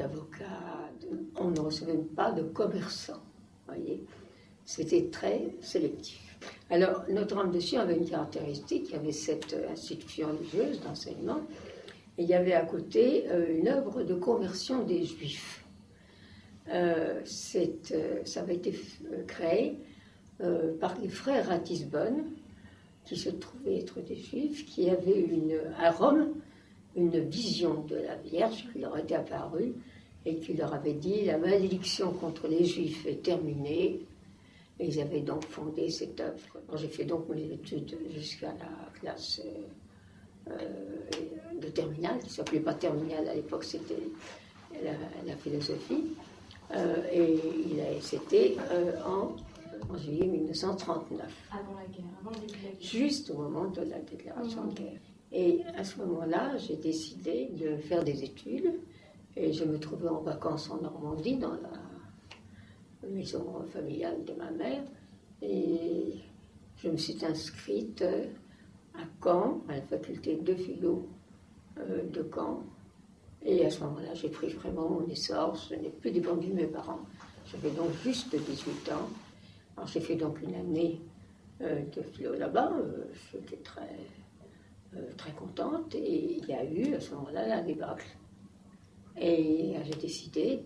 d'avocats, on ne recevait pas de commerçants, voyez. C'était très sélectif. Alors, Notre-Dame-de-Sion avait une caractéristique, il y avait cette institution religieuse d'enseignement, et il y avait à côté une œuvre de conversion des Juifs. Ça avait été créé par les frères Ratisbonne, qui se trouvaient être des Juifs, qui avaient à Rome une vision de la Vierge qui leur était apparue et qui leur avait dit « La malédiction contre les Juifs est terminée ». Et ils avaient donc fondé cette œuvre. J'ai fait donc mes études jusqu'à la classe de terminale, qui ne s'appelait pas terminale à l'époque, c'était la philosophie. Et c'était en juillet 1939. Avant la guerre, avant le début de la guerre. Juste au moment de la déclaration de guerre. Et à ce moment-là, j'ai décidé de faire des études. Et je me trouvais en vacances en Normandie, dans la maison familiale de ma mère, et je me suis inscrite à Caen, à la faculté de philo de Caen, et à ce moment-là, j'ai pris vraiment mon essor, je n'ai plus dépendu de mes parents. J'avais donc juste 18 ans. Alors j'ai fait donc une année de philo là-bas, j'étais très contente, et il y a eu à ce moment-là la débâcle. Et j'ai décidé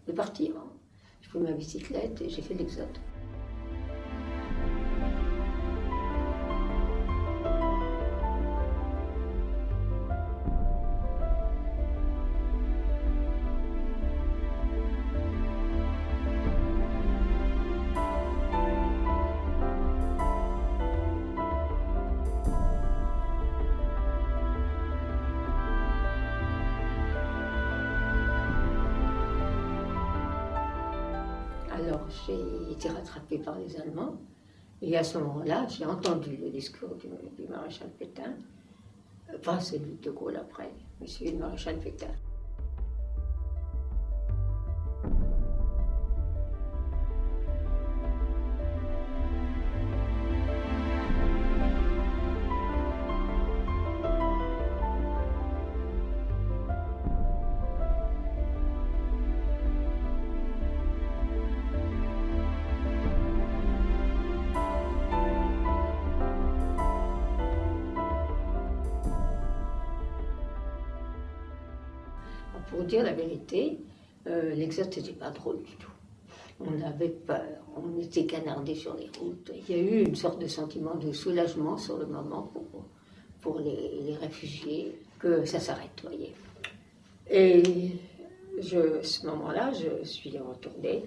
de partir. J'ai pris ma bicyclette et j'ai fait l'Exode. Alors j'ai été rattrapée par les Allemands et à ce moment-là j'ai entendu le discours du maréchal Pétain, pas celui de Gaulle après, mais celui du maréchal Pétain. Pour dire la vérité, l'Exode n'était pas drôle du tout. On avait peur, on était canardés sur les routes. Il y a eu une sorte de sentiment de soulagement sur le moment pour les réfugiés, que ça s'arrête, voyez. Et ce moment-là, je suis retournée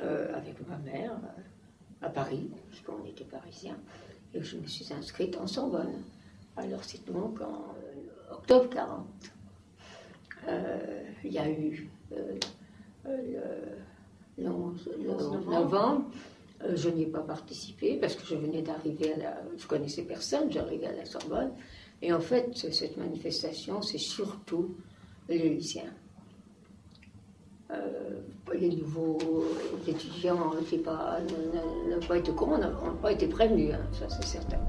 avec ma mère à Paris, puisqu'on était parisiens, et je me suis inscrite en Sorbonne. Alors c'est donc en octobre 40. Il y a eu le 11 novembre. Je n'y ai pas participé parce que je venais d'arriver je connaissais personne, j'arrivais à la Sorbonne. Et en fait, cette manifestation, c'est surtout les lycéens. Les nouveaux étudiants n'ont pas été au courant, n'ont pas été prévenus, hein, ça c'est certain.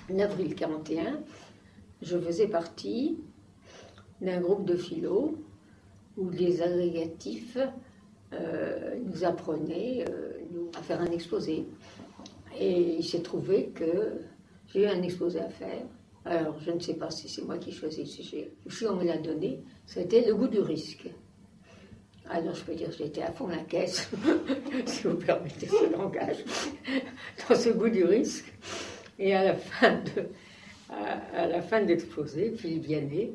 En avril 1941, je faisais partie d'un groupe de philo où les agrégatifs nous apprenaient à faire un exposé. Et il s'est trouvé que j'ai eu un exposé à faire. Alors, je ne sais pas si c'est moi qui choisis le sujet. Si on me l'a donné, c'était le goût du risque. Alors, je peux dire que j'étais à fond la caisse, si vous permettez ce langage, dans ce goût du risque. Et à la fin de l'exposé, Philippe Vianney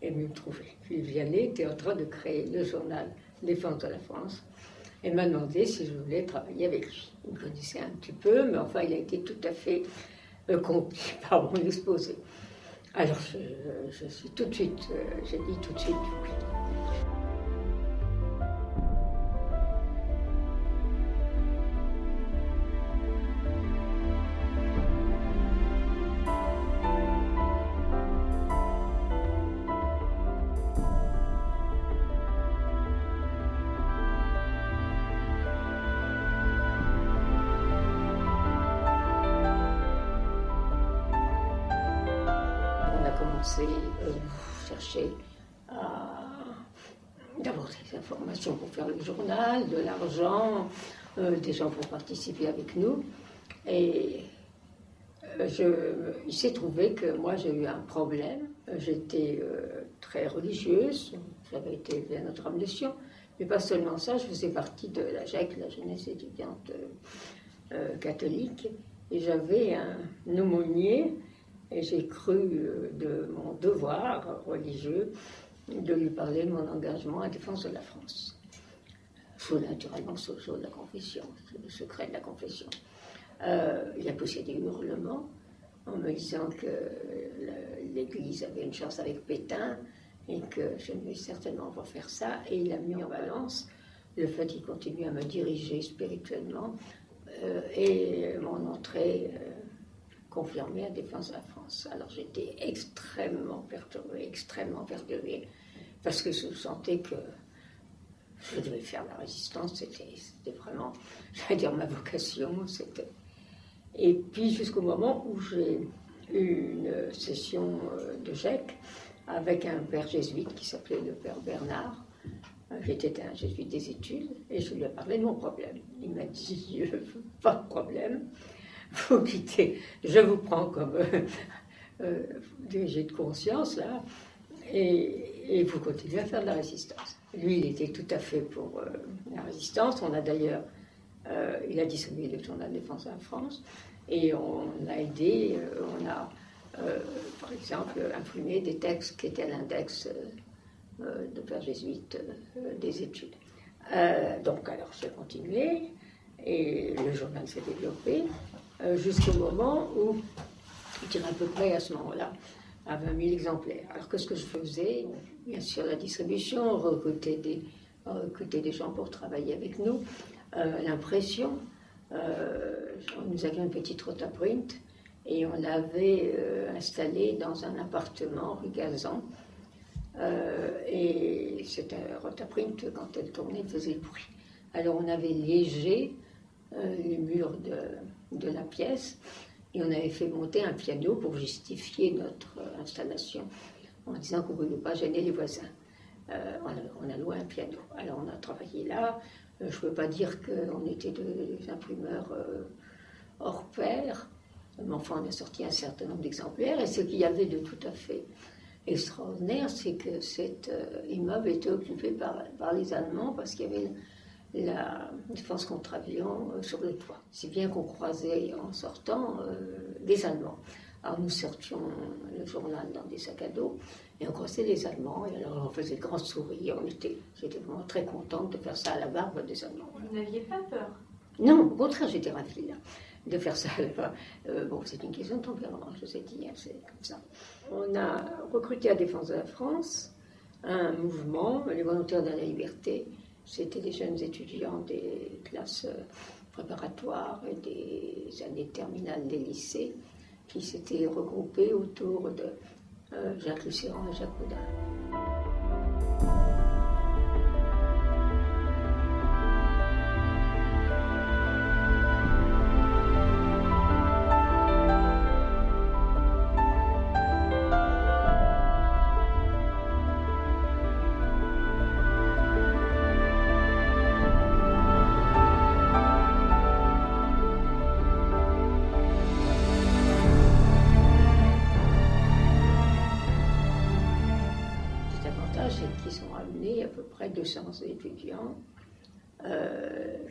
est venu me trouver. Philippe Vianney était en train de créer le journal Défense de la France et m'a demandé si je voulais travailler avec lui. Il me connaissait un petit peu, mais enfin, il a été tout à fait par mon exposé. Alors je suis tout de suite, j'ai dit tout de suite oui. Commencé chercher d'abord des informations pour faire le journal, de l'argent, des gens pour participer avec nous. Et il s'est trouvé que moi j'ai eu un problème. J'étais très religieuse, j'avais été élevée à Notre-Dame de Sion, mais pas seulement ça, je faisais partie de la GEC, la jeunesse étudiante catholique, et j'avais un aumônier. Et j'ai cru de mon devoir religieux de lui parler de mon engagement à la défense de la France. Naturellement, sous le jour de la confession, le secret de la confession. Il a poussé des hurlements en me disant que l'Église avait une chance avec Pétain et que je ne vais certainement pas faire ça. Et il a mis en balance le fait qu'il continue à me diriger spirituellement et mon entrée confirmée à la défense de la France. Alors j'étais extrêmement perturbée, parce que je sentais que je devais faire la résistance, c'était vraiment, j'allais dire, ma vocation. Et puis jusqu'au moment où j'ai eu une session de GEC avec un père jésuite qui s'appelait le père Bernard, qui était un jésuite des études, et je lui ai parlé de mon problème. Il m'a dit, pas de problème, vous quittez, je vous prends comme dirigé de conscience, là, et vous continuez à faire de la résistance. Lui, il était tout à fait pour la résistance. On a d'ailleurs, il a distribué le journal de défense de la France, et on a aidé, on a, par exemple, imprimé des textes qui étaient à l'index de père jésuite des études. Donc, alors, j'ai continué, et le journal s'est développé, jusqu'au moment où, je dirais à peu près à ce moment-là, à 20 000 exemplaires. Alors qu'est-ce que je faisais? Bien sûr, la distribution, recruter des gens pour travailler avec nous, l'impression. Nous avions une petite rotaprint et on l'avait installée dans un appartement rue Gazan. Et cette rotaprint, quand elle tournait, faisait bruit. Alors on avait liégé les murs de la pièce, et on avait fait monter un piano pour justifier notre installation, en disant qu'on ne voulait pas gêner les voisins. On a loué un piano. Alors on a travaillé là. Je ne peux pas dire qu'on était des imprimeurs hors pair, mais enfin on a sorti un certain nombre d'exemplaires. Et ce qu'il y avait de tout à fait extraordinaire, c'est que cet immeuble était occupé par les Allemands, parce qu'il y avait la défense contre avion sur le toit. Si bien qu'on croisait en sortant des Allemands. Alors nous sortions le journal dans des sacs à dos et on croisait les Allemands, et alors on faisait de grands sourires. J'étais vraiment très contente de faire ça à la barbe des Allemands. Vous n'aviez pas peur? Non, au contraire, j'étais ravie là, de faire ça à la barbe. Bon, c'est une question de tempérament, je vous ai dit, hein, c'est comme ça. On a recruté à Défense de la France un mouvement, les volontaires de la liberté. C'était des jeunes étudiants des classes préparatoires et des années terminales des lycées qui s'étaient regroupés autour de Jacques Lucéran et Jacques Baudin. Qu'ils ont amené à peu près 200 étudiants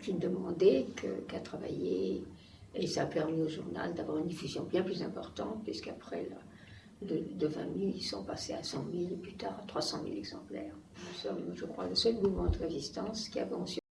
qui ne demandaient qu'à travailler, et ça a permis au journal d'avoir une diffusion bien plus importante, puisqu'après de 20 000, ils sont passés à 100 000 et plus tard à 300 000 exemplaires. Nous sommes, je crois, le seul mouvement de résistance qui avons